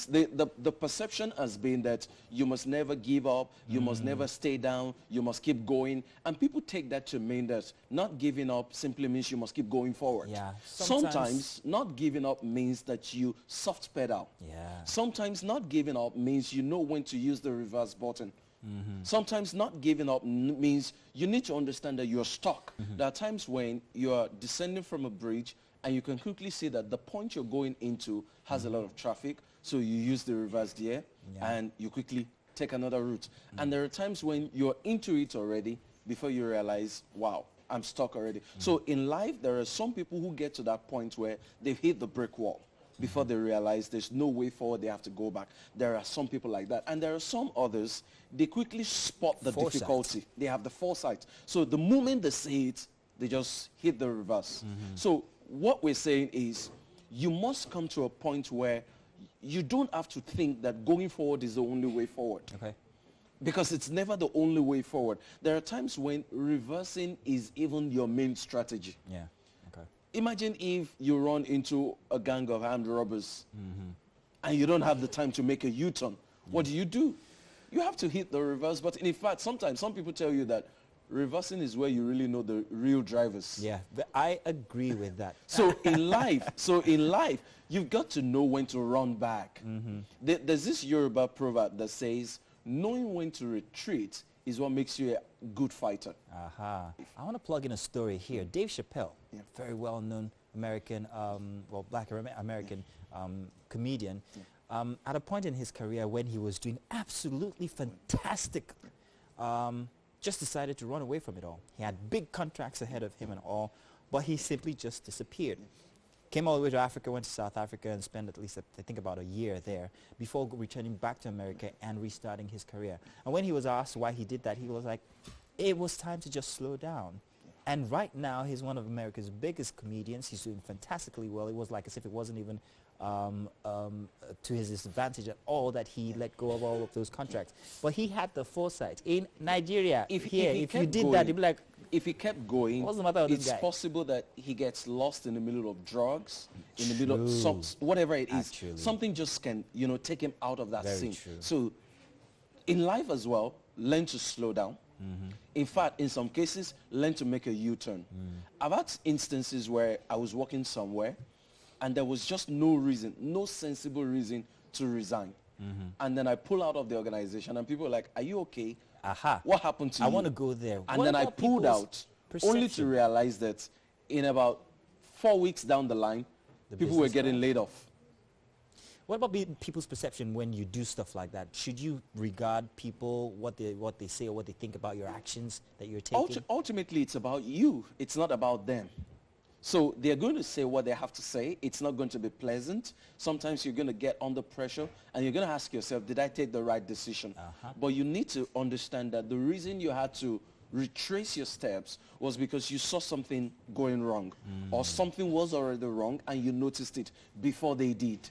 The perception has been that you must never give up, you must never stay down, you must keep going. And people take that to mean that not giving up simply means you must keep going forward. Yeah. Sometimes not giving up means that you soft pedal. Yeah. Sometimes not giving up means you know when to use the reverse button. Sometimes not giving up means you need to understand that you're stuck. There are times when you're descending from a bridge and you can quickly see that the point you're going into has a lot of traffic, so you use the reverse gear and you quickly take another route. And there are times when you're into it already before you realize, wow, I'm stuck already. So in life, there are some people who get to that point where they've hit the brick wall before they realize there's no way forward, they have to go back. There are some people like that. And there are some others, they quickly spot the difficulty. They have the foresight. So the moment they see it, they just hit the reverse. So what we're saying is you must come to a point where you don't have to think that going forward is the only way forward. Okay. Because it's never the only way forward. There are times when reversing is even your main strategy. Yeah. Okay. Imagine if you run into a gang of armed robbers and you don't have the time to make a U-turn. What do? You have to hit the reverse. But in fact, sometimes some people tell you that reversing is where you really know the real drivers. Yeah, I agree with that. So in life, you've got to know when to run back. There's this Yoruba proverb that says, knowing when to retreat is what makes you a good fighter. I want to plug in a story here. Dave Chappelle, very well-known American, black American comedian, at a point in his career when he was doing absolutely fantastic, just decided to run away from it all. He had big contracts ahead of him and all, but he simply just disappeared. Came all the way to Africa, went to South Africa and spent at least, I think, about a year there before returning back to America and restarting his career. And when he was asked why he did that, he was like, it was time to just slow down. And right now, he's one of America's biggest comedians. He's doing fantastically well. It was like as if it wasn't even to his disadvantage at all that he let go of all of those contracts. But he had the foresight. In Nigeria, if you did that, you'd be like, if he kept going, what's the matter with this guy? It's possible that he gets lost in the middle of drugs, in the middle of whatever it is. Actually. Something just can, take him out of that Very scene. true. So in life as well, learn to slow down. In fact, in some cases, learn to make a U-turn. I've had instances where I was working somewhere and there was just no reason, no sensible reason to resign. And then I pull out of the organization and people are like, are you okay? What happened to you? I want to go there. And then I pulled out only to realize that in about 4 weeks down the line, people were getting laid off. What about people's perception when you do stuff like that? Should you regard people, what they say or what they think about your actions that you're taking? Ultimately, it's about you. It's not about them. So they're going to say what they have to say. It's not going to be pleasant. Sometimes you're going to get under pressure and you're going to ask yourself, did I take the right decision? But you need to understand that the reason you had to retrace your steps was because you saw something going wrong or something was already wrong and you noticed it before they did.